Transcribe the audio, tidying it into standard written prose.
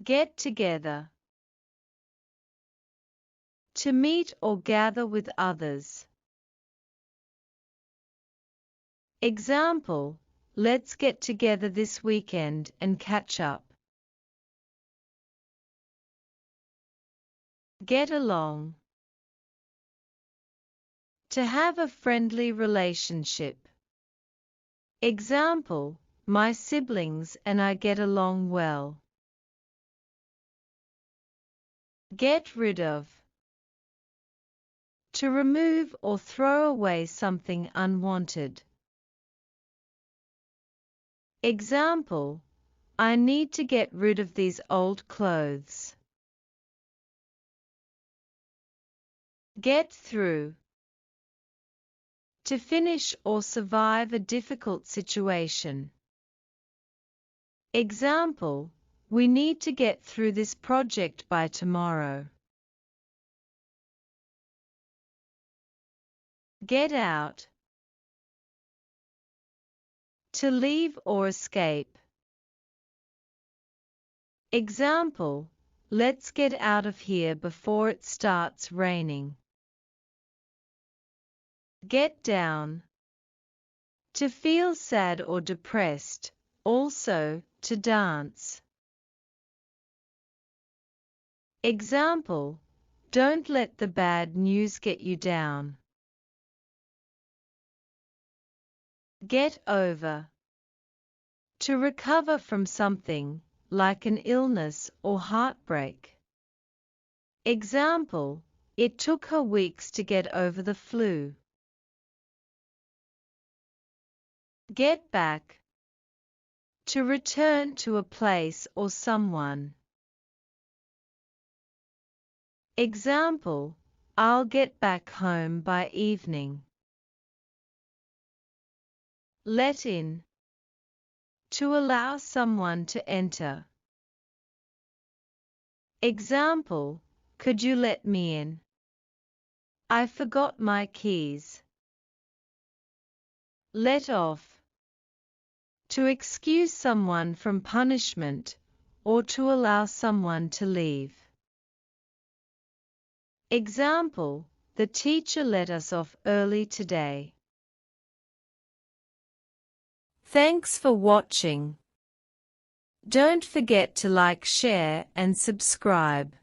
Get together. To meet or gather with others. Example: let's get together this weekend and catch up. Get along. To have a friendly relationship. Example: my siblings and I get along well. Get rid of. To remove or throw away something unwanted. Example: I need to get rid of these old clothes. Get through. To finish or survive a difficult situation. Example: we need to get through this project by tomorrow. Get out. To leave or escape. Example: let's get out of here before it starts raining. Get down. To feel sad or depressed, also, to dance. Example: don't let the bad news get you down. Get over. To recover from something, like an illness or heartbreak. Example: it took her weeks to get over the flu. Get back. To return to a place or someone. Example: I'll get back home by evening. Let in. To allow someone to enter. Example: could you let me in? I forgot my keys. Let off. To excuse someone from punishment, or to allow someone to leave. Example: the teacher let us off early today. Thanks for watching. Don't forget to like, share, and subscribe.